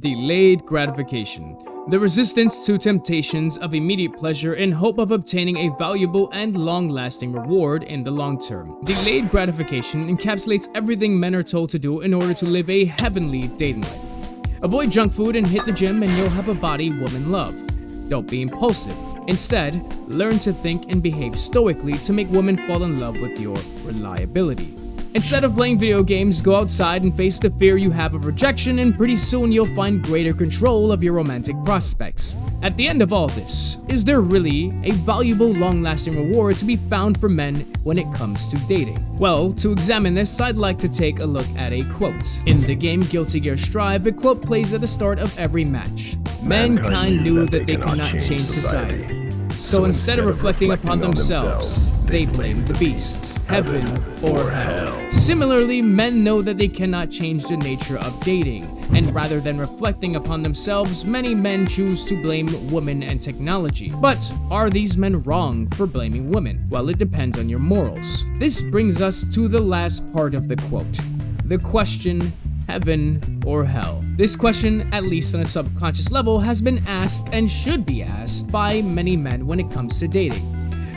Delayed gratification. The resistance to temptations of immediate pleasure in hope of obtaining a valuable and long-lasting reward in the long term. Delayed gratification encapsulates everything men are told to do in order to live a heavenly dating life. Avoid junk food and hit the gym and you'll have a body women love. Don't be impulsive. Instead, learn to think and behave stoically to make women fall in love with your reliability. Instead of playing video games, go outside and face the fear you have of rejection, and pretty soon you'll find greater control of your romantic prospects. At the end of all this, is there really a valuable, long-lasting reward to be found for men when it comes to dating? Well, to examine this, I'd like to take a look at a quote. In the game Guilty Gear Strive, a quote plays at the start of every match. Mankind knew that they could not change society. So instead of reflecting upon themselves, they blamed the beast, heaven, or hell. Similarly, men know that they cannot change the nature of dating, and rather than reflecting upon themselves, many men choose to blame women and technology. But are these men wrong for blaming women? Well, it depends on your morals. This brings us to the last part of the quote. The question, heaven or hell? This question, at least on a subconscious level, has been asked and should be asked by many men when it comes to dating.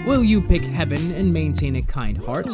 Will you pick heaven and maintain a kind heart?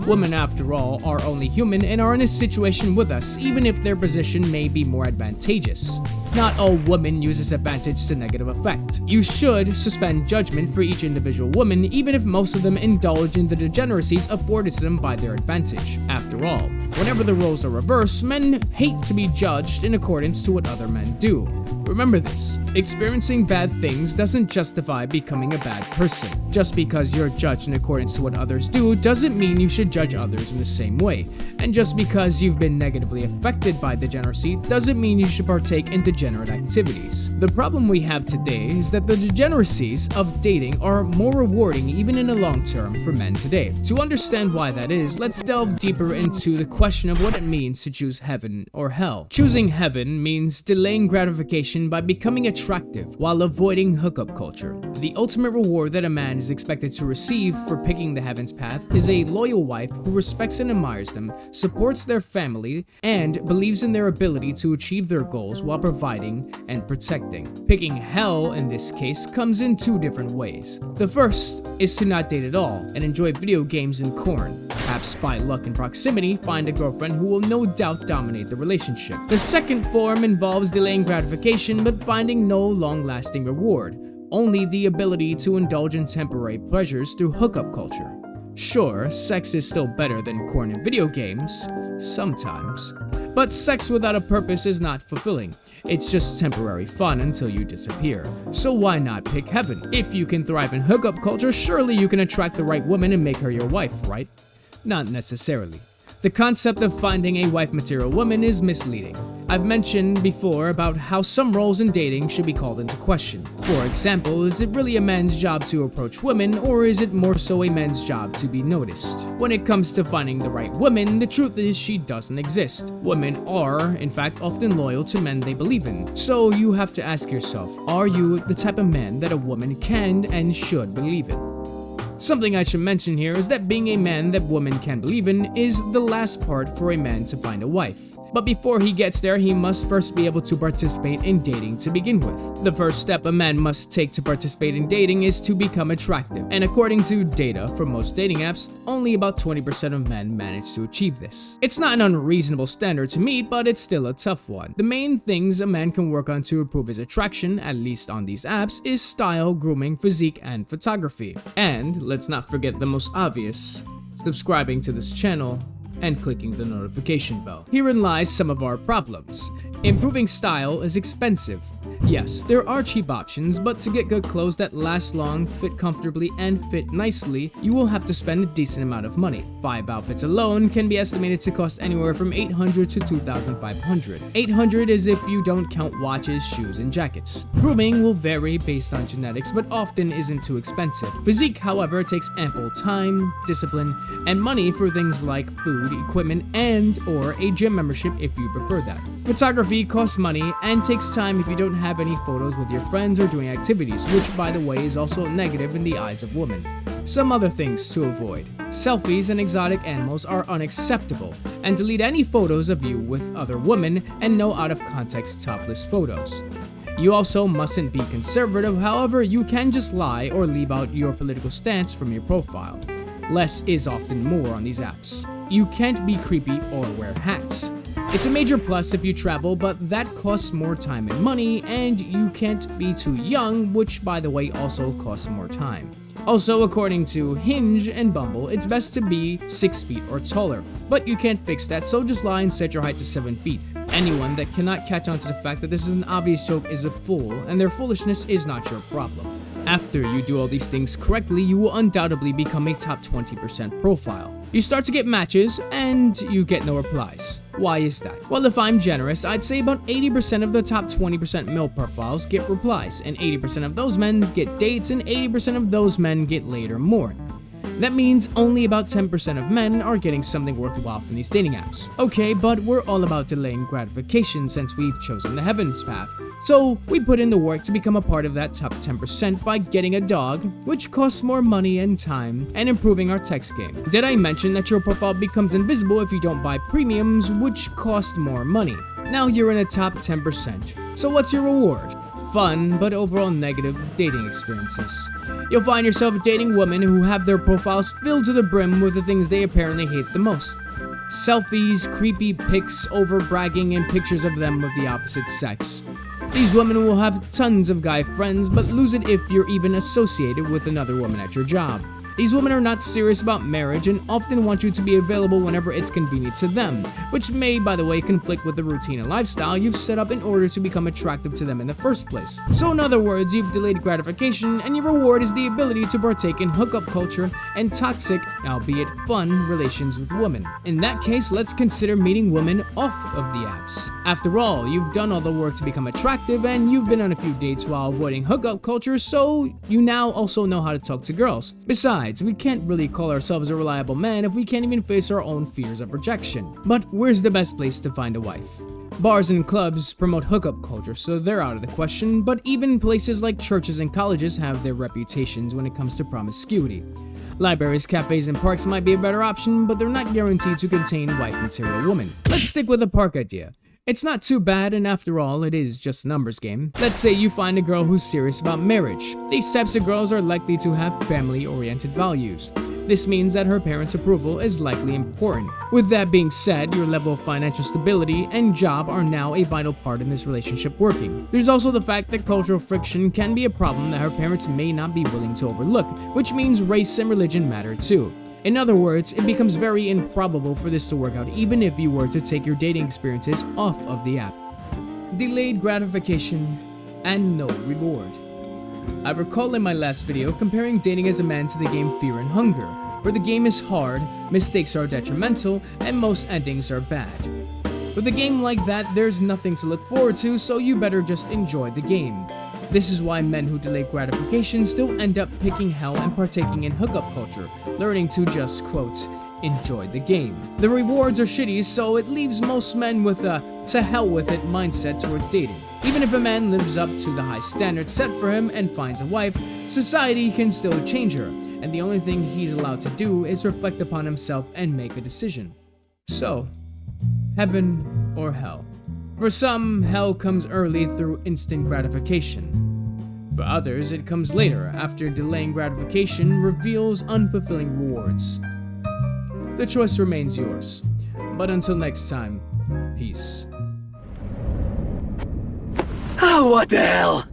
Women, after all, are only human and are in a situation with us, even if their position may be more advantageous. Not all women use this advantage to negative effect. You should suspend judgment for each individual woman, even if most of them indulge in the degeneracies afforded to them by their advantage. After all, whenever the roles are reversed, men hate to be judged in accordance to what other men do. Remember this, experiencing bad things doesn't justify becoming a bad person. Just because you're judged in accordance to what others do doesn't mean you should judge others in the same way. And just because you've been negatively affected by degeneracy doesn't mean you should partake in degenerate activities. The problem we have today is that the degeneracies of dating are more rewarding even in the long term for men today. To understand why that is, let's delve deeper into the question of what it means to choose heaven or hell. Choosing heaven means delaying gratification by becoming attractive while avoiding hookup culture. The ultimate reward that a man is expected to receive for picking the heavens path is a loyal wife who respects and admires them, supports their family, and believes in their ability to achieve their goals while providing and protecting. Picking hell in this case comes in two different ways. The first is to not date at all and enjoy video games and corn. Perhaps by luck and proximity, find a girlfriend who will no doubt dominate the relationship. The second form involves delaying gratification but finding no long-lasting reward, only the ability to indulge in temporary pleasures through hookup culture. Sure, sex is still better than corn and video games, sometimes, but sex without a purpose is not fulfilling. It's just temporary fun until you disappear. So why not pick heaven? If you can thrive in hookup culture, surely you can attract the right woman and make her your wife, right? Not necessarily. The concept of finding a wife-material woman is misleading. I've mentioned before about how some roles in dating should be called into question. For example, is it really a man's job to approach women, or is it more so a man's job to be noticed? When it comes to finding the right woman, the truth is she doesn't exist. Women are, in fact, often loyal to men they believe in. So you have to ask yourself, are you the type of man that a woman can and should believe in? Something I should mention here is that being a man that women can believe in is the last part for a man to find a wife. But before he gets there, he must first be able to participate in dating to begin with. The first step a man must take to participate in dating is to become attractive. And according to data from most dating apps, only about 20% of men manage to achieve this. It's not an unreasonable standard to meet, but it's still a tough one. The main things a man can work on to improve his attraction, at least on these apps, is style, grooming, physique, and photography. And let's not forget the most obvious, subscribing to this channel and clicking the notification bell. Herein lies some of our problems. Improving style is expensive. Yes, there are cheap options, but to get good clothes that last long, fit comfortably, and fit nicely, you will have to spend a decent amount of money. 5 outfits alone can be estimated to cost anywhere from $800 to $2,500. $800 is if you don't count watches, shoes, and jackets. Grooming will vary based on genetics, but often isn't too expensive. Physique, however, takes ample time, discipline, and money for things like food, equipment, and/or a gym membership if you prefer that. Photography costs money and takes time if you don't have any photos with your friends or doing activities, which by the way is also negative in the eyes of women. Some other things to avoid. Selfies and exotic animals are unacceptable, and delete any photos of you with other women and no out of context topless photos. You also mustn't be conservative, however, you can just lie or leave out your political stance from your profile. Less is often more on these apps. You can't be creepy or wear hats. It's a major plus if you travel, but that costs more time and money, and you can't be too young, which by the way also costs more time. Also, according to Hinge and Bumble, it's best to be 6 feet or taller, but you can't fix that, so just lie and set your height to 7 feet. Anyone that cannot catch on to the fact that this is an obvious joke is a fool, and their foolishness is not your problem. After you do all these things correctly, you will undoubtedly become a top 20% profile. You start to get matches, and you get no replies. Why is that? Well, if I'm generous, I'd say about 80% of the top 20% male profiles get replies, and 80% of those men get dates, and 80% of those men get laid or more. That means only about 10% of men are getting something worthwhile from these dating apps. Okay, but we're all about delaying gratification since we've chosen the heavens path. So we put in the work to become a part of that top 10% by getting a dog, which costs more money and time, and improving our text game. Did I mention that your profile becomes invisible if you don't buy premiums, which cost more money? Now you're in the top 10%. So what's your reward? Fun, but overall negative dating experiences. You'll find yourself dating women who have their profiles filled to the brim with the things they apparently hate the most. Selfies, creepy pics, over-bragging, and pictures of them of the opposite sex. These women will have tons of guy friends, but lose it if you're even associated with another woman at your job. These women are not serious about marriage and often want you to be available whenever it's convenient to them, which may, by the way, conflict with the routine and lifestyle you've set up in order to become attractive to them in the first place. So in other words, you've delayed gratification, and your reward is the ability to partake in hookup culture and toxic, albeit fun, relations with women. In that case, let's consider meeting women off of the apps. After all, you've done all the work to become attractive, and you've been on a few dates while avoiding hookup culture, so you now also know how to talk to girls. Besides, we can't really call ourselves a reliable man if we can't even face our own fears of rejection. But where's the best place to find a wife? Bars and clubs promote hookup culture, so they're out of the question, but even places like churches and colleges have their reputations when it comes to promiscuity. Libraries, cafes, and parks might be a better option, but they're not guaranteed to contain wife-material women. Let's stick with the park idea. It's not too bad, and after all, it is just a numbers game. Let's say you find a girl who's serious about marriage. These types of girls are likely to have family-oriented values. This means that her parents' approval is likely important. With that being said, your level of financial stability and job are now a vital part in this relationship working. There's also the fact that cultural friction can be a problem that her parents may not be willing to overlook, which means race and religion matter too. In other words, it becomes very improbable for this to work out even if you were to take your dating experiences off of the app. Delayed gratification and no reward. I recall in my last video comparing dating as a man to the game Fear and Hunger, where the game is hard, mistakes are detrimental, and most endings are bad. With a game like that, there's nothing to look forward to, so you better just enjoy the game. This is why men who delay gratification still end up picking hell and partaking in hookup culture, learning to just, quote, enjoy the game. The rewards are shitty, so it leaves most men with a to hell with it mindset towards dating. Even if a man lives up to the high standards set for him and finds a wife, society can still change her, and the only thing he's allowed to do is reflect upon himself and make a decision. So, heaven or hell? For some, hell comes early through instant gratification. For others, it comes later, after delaying gratification reveals unfulfilling rewards. The choice remains yours. But until next time, peace. Oh, what the hell?